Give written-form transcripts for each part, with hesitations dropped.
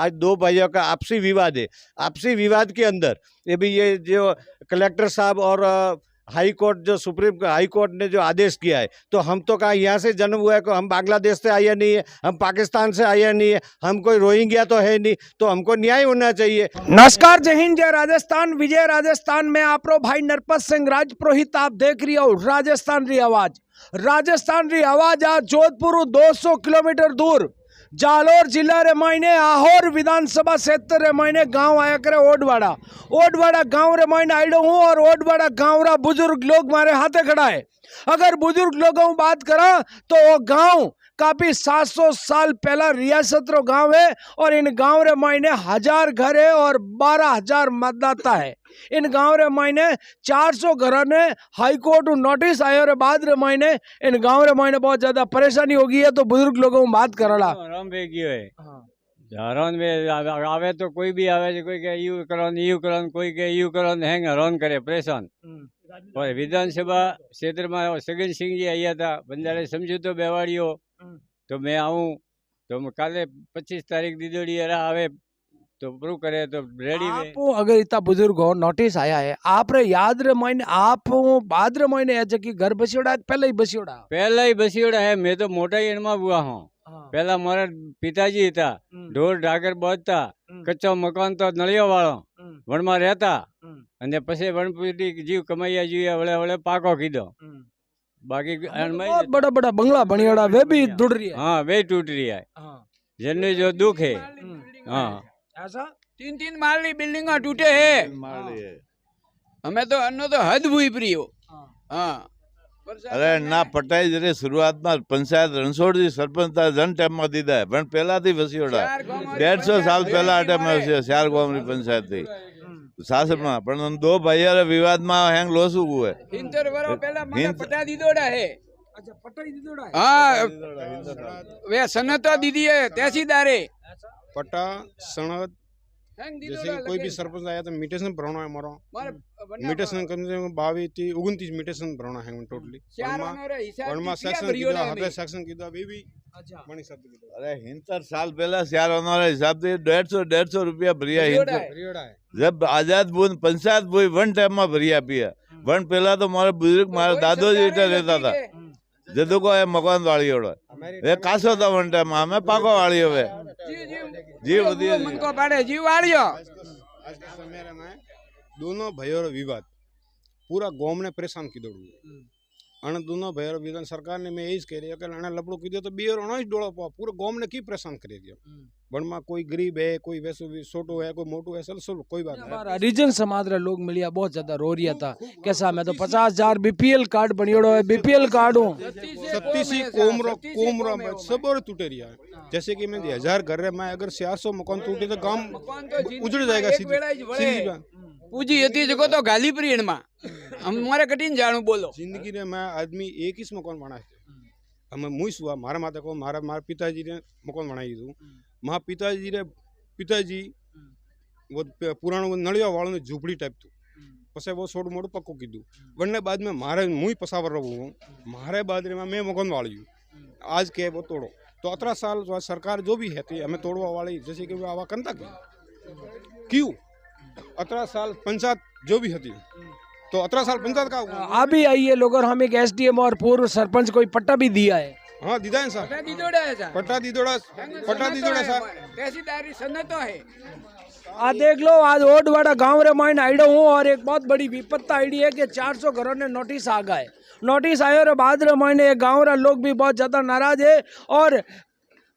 आज दो भाइयों का आपसी विवाद है। आपसी विवाद के अंदर ये भी ये जो कलेक्टर साहब और हाई कोर्ट जो सुप्रीम हाई कोर्ट ने जो आदेश किया है, तो हम तो कहाँ यहाँ से जन्म हुआ है, हम बांग्लादेश से आया नहीं है, हम पाकिस्तान से आया नहीं है, हम कोई रोहिंग्या तो है नहीं, तो हमको न्याय होना चाहिए। नमस्कार, जय हिंद, जय राजस्थान। विजय राजस्थान में आप रो भाई नरपत सिंह राजपुरोहित आप देख रही हो राजस्थान री आवाज। राजस्थान री आवाज आज जोधपुर 200 किलोमीटर दूर जालोर जिला रे मायने आहोर विधानसभा क्षेत्र रे मायने गांव आया करे ओडवाड़ा गांव रे मायने आइडो हूँ। और ओडवाड़ा गांव रा बुजुर्ग लोग मारे हाथे खड़ा है। अगर बुजुर्ग लोगों की बात करा तो वो गांव काफी 700 साल पहला रियासत रो गांव है। और इन गांव रे मायने 1000 घर है और 12,000 मतदाता है। इन गांव रे मायने 400 घर ने हाई कोर्ट नोटिस आयो रे बाद रे मायने इन गांव रे मायने बहुत ज्यादा परेशानी हो गई है। तो बुजुर्ग लोगों की बात करला आराम पे गयो है। हरण में आवे तो कोई भी आवे, कोई के यू करो, कोई के यू करो, हैंग हरण करे परेशान। और विधानसभा क्षेत्र में सगन सिंह जी आया था, बंजारे समझौतो बेवाड़ियो, तो मैं आऊँ तो काले 25 तारीख दीदोड़ी आवे तो प्रूव करे तो रेडी में। आप अगर इतना बुजुर्ग हो, नोटिस आया है आप रे याद रे मायने आप बाद रे मायने है कि घर बसियोड़ा पहले ही बसियोड़ा है। मैं तो मोटा ही इनमा हुआ हूँ। पहला मारा पिताजी था, ढोर ढाकर बोझता, कच्चो मकान तो नलियो वालो वन में रहता, अने पछी वनपीटी जीव कमाइया जीव वळे वळे पाको कीधो। बाकी बहुत बड़ा बड़ा बंगला बनियोड़ा वे भी टूट रही है। हाँ, वे टूट रही है। जिनने जो दुख है, हाँ ऐसा 3-3 माली बिल्डिंग टूटे है। हमें तो अन्नो तो हद हुई प्रियो। हाँ, अरे ना पटाई जरे शुरुआत में पंचायत रणछोड़ जी सरपंच था जन टाइम में दीदा है, पण पहला थी वसीओड़ा 150 साल पहला अटे में वसी चार गांव री पंचायत थी शासन में। पण दो भाइयों रे विवाद में हैंग लोस हुआ है। 70 वर्ष पहला माने पटा दीदोड़ा है। अच्छा, पटाई दीदोड़ा है। हाँ, वे सनता दीदी है तहसीलदार है। पट्टा सनद जैसे कोई भी सरपंच आया तो मिटेशन भरना है हमारा। मिटेशन कम से कम 22 થી 29 मिटेशन भरना है टोटली। सेक्शन की तो भी बनी सकती है। अरे 70 साल पहला चार होना हिसाब से 150 रुपया भरिया है। जब आजाद बूंद पंचायत बोई वन टाइम में भरिया पिया। वन पहला तो हमारे बुजुर्ग मारे दादो जी रहता था, जदू को है मकान वाली ये कासो था वन टाइम में पाको वाली हुए जी वधिया मन को पाड़े जी वालियो। आज के समय में दोनों भाइयों विवाद पूरा गांव ने परेशान की दौड़ू। अने दोनों भाइयों विधान सरकार ने मैं यही कह रही है कि अने लपड़ो की दियो तो बियर अनो ही डोळो पा पूरे गांव ने की परेशान कर दियो। बन में कोई गरीब है, कोई वैसो भी छोटो है, कोई मोटो है, सब कोई बात नहीं। हरिजन समाज रे लोग मिलिया बहुत ज्यादा रो रिया था। कैसा मैं तो 50,000 बीपीएल कार्ड बनियोड़ो है, बीपीएल कार्ड हूं 37 कोमरो में सब और टूटे रिया है। जैसे कि मैं 1000 घर रे में अगर 600 मकान टूटे तो गांव उजड़ जाएगा सीधी पूजी हती जको तो गाली प्रियण में हमारे कठिन जाणू बोलो। जिंदगी रे मैं आदमी एक ही मकान बनाए हमें मुई हुआ मारा माता को मारा पिताजी ने मकान बनाई दू। माँ पिताजी वो पुराणो नलिया वालों ने झूपड़ी टाइप थू पसे वो छोटू मोटू पक्को कीधु। वरने बाद में मारे मुई पसावर रहूँ मारे बाद में मैं मकान वाली हूँ। आज के वो तोड़ो तो 18 साल सरकार जो भी है थी हमें तोड़वा वाली जैसे कि वो आवा कंता क्यों 18 साल पंचायत जो भी थी तो 18 साल पंचायत का अभी आई है लोग। और हम एक एसडीएम और पूर्व सरपंच को पट्टा भी दिया है। हाँ दीदा है सर, पट्टा दीदोड़ा सर तहसीलदारी सन्नतो है। आ देख लो आज ओडवाड़ा गांव रे माइन आइडो हूँ और एक बहुत बड़ी विपत्ता आईडी है कि 400 घरों ने नोटिस आ गए। नोटिस आयो रे बाद रे मायने गांव रा लोग भी बहुत ज्यादा नाराज है। और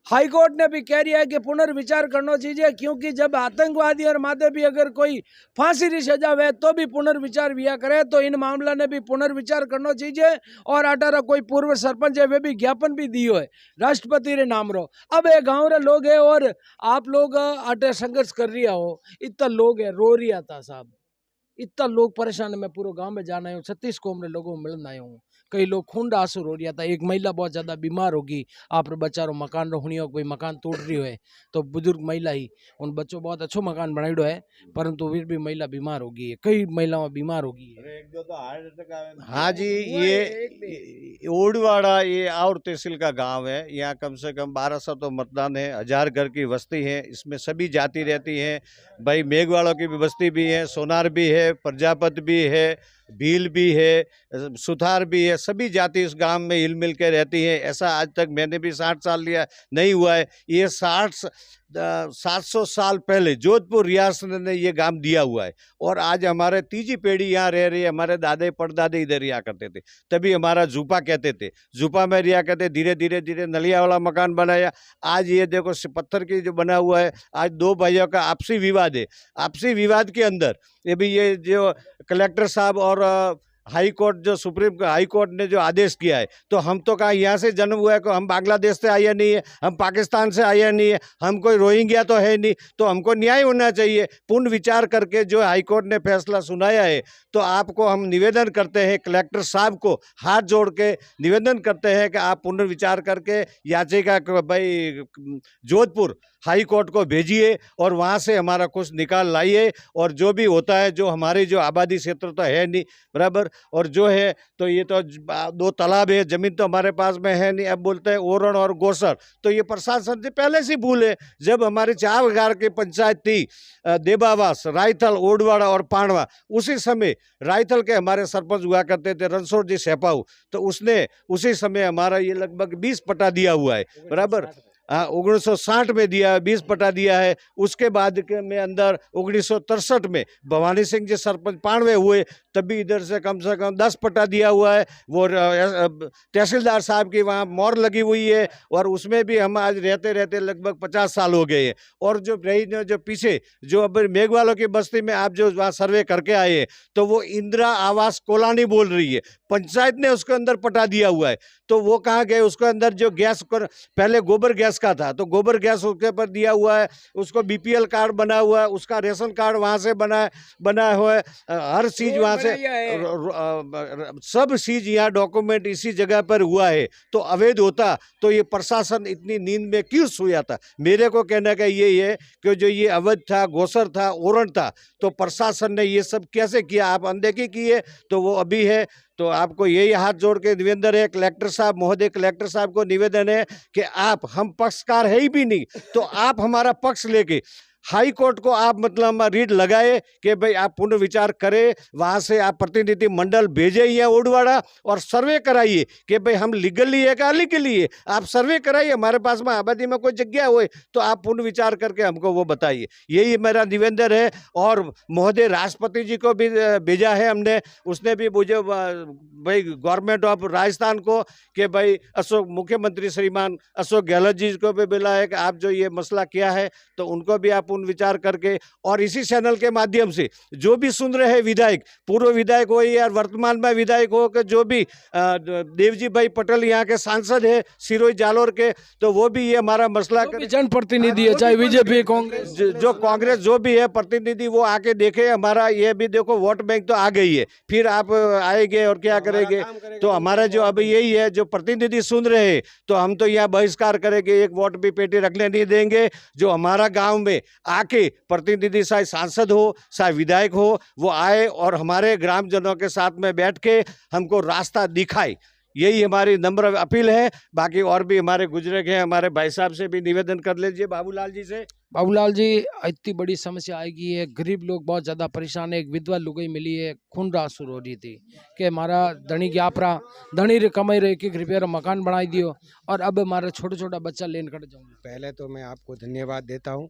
हाई कोर्ट ने भी कह रहा है कि पुनर्विचार करना चाहिए, क्योंकि जब आतंकवादी और माते भी अगर कोई फांसी की सजा है तो भी पुनर्विचार किया करे, तो इन मामला ने भी पुनर्विचार करना चाहिए। और 18 कोई पूर्व सरपंच है वे भी ज्ञापन भी दियो है राष्ट्रपति रे नाम रो। अब ये गाँव रे लोग है और आप लोग अटे संघर्ष कर रिया हो, इतना लोग है रो रिया था साहब। इतना लोग परेशान है। मैं पूरे गांव में जाना हूँ, 36 कोमरे लोगों को मिलना आया हूँ। कई लोग खून आंसू रो रहा था। एक महिला बहुत ज्यादा बीमार होगी, आप बच्चा रो मकान रोहनी हो, कोई मकान टूट रही है तो बुजुर्ग महिला ही, उन बच्चों बहुत अच्छो मकान बनाइडो है, परंतु फिर भी महिला बीमार होगी है, कई महिलाओं बीमार होगी है। हाँ जी, ये ओडवाड़ा ये और तहसील का गांव है। यहाँ कम से कम 1200 तो मतदान है, 1000 घर की बस्ती है। इसमें सभी जाति रहती हैं। भाई मेघवाड़ों की भी बस्ती भी है, सोनार भी है, प्रजापत भी है, भील भी है, सुथार भी है। सभी जाति इस गांव में हिल मिल के रहती है। ऐसा आज तक मैंने भी 60 साल लिया नहीं हुआ है। ये 700 साल पहले जोधपुर रियासत ने ये गांव दिया हुआ है। और आज हमारे तीजी पीढ़ी यहाँ रह रही है। हमारे दादे परदादे इधर रिया करते थे, तभी हमारा जूपा कहते थे, जूपा में रिया करते। धीरे धीरे धीरे नलिया वाला मकान बनाया। आज ये देखो पत्थर की जो बना हुआ है। आज दो भाइयों का आपसी विवाद है। आपसी विवाद के अंदर ये भी ये जो कलेक्टर साहब और हाई कोर्ट जो सुप्रीम हाई कोर्ट ने जो आदेश किया है, तो हम तो कहाँ यहाँ से जन्म हुआ है, को हम बांग्लादेश से आया नहीं है, हम पाकिस्तान से आया नहीं है, हम कोई रोहिंग्या तो है नहीं। तो हमको न्याय होना चाहिए। पुनः विचार करके जो हाई कोर्ट ने फैसला सुनाया है, तो आपको हम निवेदन करते हैं, कलेक्टर साहब को हाथ जोड़ के निवेदन करते हैं कि आप पुनर्विचार करके याचिका भाई जोधपुर हाई कोर्ट को भेजिए और वहाँ से हमारा कुछ निकाल लाइए। और जो भी होता है, जो हमारी जो आबादी क्षेत्र तो है नहीं बराबर, और जो है तो ये तो 2 तालाब है, जमीन तो हमारे पास में है नहीं। अब बोलते हैं ओरण और गोसर, तो ये प्रशासन से पहले से भूल है। जब हमारी 4 गांव की पंचायत थी, देबावास, रायथल, ओडवाड़ा और पांडवा, उसी समय रायथल के हमारे सरपंच हुआ करते थे रणछोड़ जी सेपाऊ, तो उसने उसी समय हमारा ये लगभग 20 पट्टा दिया हुआ है बराबर। 1960 में दिया है, 20 पट्टा दिया है। उसके बाद के में अंदर 1963 में भवानी सिंह जी सरपंच पांडवे हुए, तभी इधर से कम 10 पट्टा दिया हुआ है। वो तहसीलदार साहब की वहाँ मोहर लगी हुई है, और उसमें भी हम आज रहते रहते लगभग 50 साल हो गए हैं। और जो रही जो पीछे जो अब मेघवालों की बस्ती में आप जो वहाँ सर्वे करके आए हैं, तो वो इंदिरा आवास कॉलोनी बोल रही है, पंचायत ने उसके अंदर पट्टा दिया हुआ है। तो वो कहाँ गए, उसके अंदर जो गैस पहले गोबर गैस का था, तो गोबर गैस उसके ऊपर दिया हुआ है। उसको बीपीएल कार्ड बना हुआ है, उसका रेशन कार्ड वहाँ से बना हुआ है। हर चीज वहाँ से सब चीज यहाँ डॉक्यूमेंट इसी जगह पर हुआ है। तो अवैध होता तो ये प्रशासन इतनी नींद में क्यों सोया था? मेरे को कहने का यही है कि जो ये अवैध था, गोसर था, ओरण था, तो प्रशासन ने ये सब कैसे किया? आप अनदेखी किए, तो वो अभी है। तो आपको यही हाथ जोड़ के निवेदन है, कलेक्टर साहब महोदय, कलेक्टर साहब को निवेदन है कि आप, हम पक्षकार है ही भी नहीं, तो आप हमारा पक्ष लेके हाई कोर्ट को आप मतलब रीड लगाए कि भाई आप पुनर्विचार करें। वहाँ से आप प्रतिनिधि मंडल भेजे यहाँ ओडवाड़ा और सर्वे कराइए कि भाई हम लीगली है कि अलीगली है। आप सर्वे कराइए, हमारे पास में आबादी में कोई जगह हो तो आप पुनर्विचार करके हमको वो बताइए। यही मेरा निवेदन है। और महोदय राष्ट्रपति जी को भी भेजा है हमने, उसने भी मुझे भाई गवर्नमेंट ऑफ राजस्थान को कि भाई मुख्यमंत्री श्रीमान अशोक गहलोत जी को भी मिला है कि आप जो ये मसला किया है, तो उनको भी आप विचार करके, और इसी चैनल के माध्यम से जो भी सुन रहे हैं विधायक, पूर्व विधायक हो या वर्तमान में विधायक हो, कि जो भी देवजी भाई पटेल यहाँ के सांसद है सिरोही जालोर के, तो वो भी ये हमारा मसला जनप्रतिनिधि है, चाहे बीजेपी कांग्रेस, जो कांग्रेस जो भी है प्रतिनिधि, वो आके देखे। हमारा ये भी देखो वोट बैंक तो आ गई है, फिर आप आएंगे और क्या करेंगे? तो हमारा जो अभी यही है, जो प्रतिनिधि सुन रहे हैं, तो हम तो यहाँ बहिष्कार करेंगे, एक वोट भी पेटी रखने नहीं देंगे। जो हमारा गाँव में आके प्रतिनिधि, चाहे सांसद हो चाहे विधायक हो, वो आए और हमारे ग्रामजनों के साथ में बैठ के हमको रास्ता दिखाए, यही हमारी नम्र अपील है। बाकी और भी हमारे गुजरे हैं, हमारे भाई साहब से भी निवेदन कर लीजिए, बाबूलाल जी से। बाबूलाल जी, इतनी बड़ी समस्या आएगी है, गरीब लोग बहुत ज़्यादा परेशान है। एक विधवा लुगाई मिली है, खून आंसू रो रही थी कि हमारा धनी ग्यापरा धनी रे कमाई रहे, 1 रुपया मकान बनाई दियो, और अब हमारा छोटा छोटा बच्चा लेन कर जाऊँगा। पहले तो मैं आपको धन्यवाद देता हूँ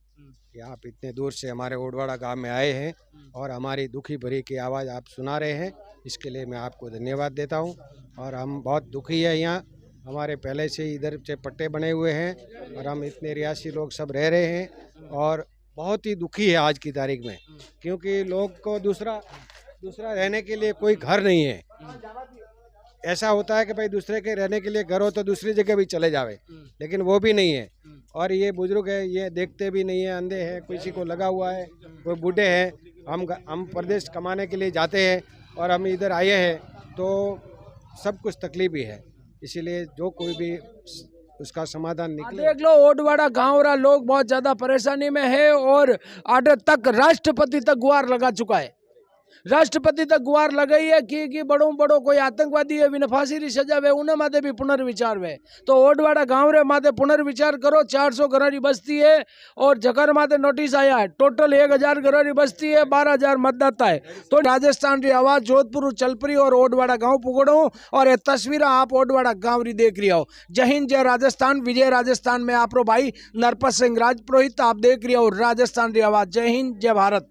कि आप इतने दूर से हमारे ओडवाड़ा गांव में आए हैं और हमारी दुखी भरी की आवाज़ आप सुना रहे हैं, इसके लिए मैं आपको धन्यवाद देता हूँ। और हम बहुत दुखी है, यहाँ हमारे पहले से इधर से पट्टे बने हुए हैं और हम इतने रियासी लोग सब रह रहे हैं, और बहुत ही दुखी है आज की तारीख में, क्योंकि लोग को दूसरा रहने के लिए कोई घर नहीं है। ऐसा होता है कि भाई दूसरे के रहने के लिए घर हो तो दूसरी जगह भी चले जावे, लेकिन वो भी नहीं है। और ये बुजुर्ग है, ये देखते भी नहीं है, अंधे हैं, किसी को लगा हुआ है, कोई बूढ़े हैं, हम प्रदेश कमाने के लिए जाते हैं और हम इधर आए हैं तो सब कुछ तकलीफ ही है, इसीलिए जो कोई भी उसका समाधान निकले। देख लो ओडवाड़ा गाँव रा लोग बहुत ज्यादा परेशानी में है और आडे तक राष्ट्रपति तक गुहार लगा चुका है। राष्ट्रपति तक गुहार लगाई है कि बड़ो बड़ो कोई आतंकवादी है विने फांसी री सजा वे उन्हें माथे भी पुनर्विचार वे। तो ओडवाड़ा गाँव रे माथे पुनर्विचार करो। 400 घर की बस्ती है और जगर माथे नोटिस आया है। टोटल 1000 घर की बस्ती है, 12000 मतदाता है। तो राजस्थान री आवाज जोधपुर चलपरी और ओडवाड़ा गाँव पुगड़ो और ये तस्वीर आप ओडवाड़ा गाँव री देख रही हो। जय हिंद जय राजस्थान, विजय राजस्थान में आप भाई नरपत सिंह राजपुरोहित आप देख रही हो राजस्थान री आवाज। जय हिंद जय भारत।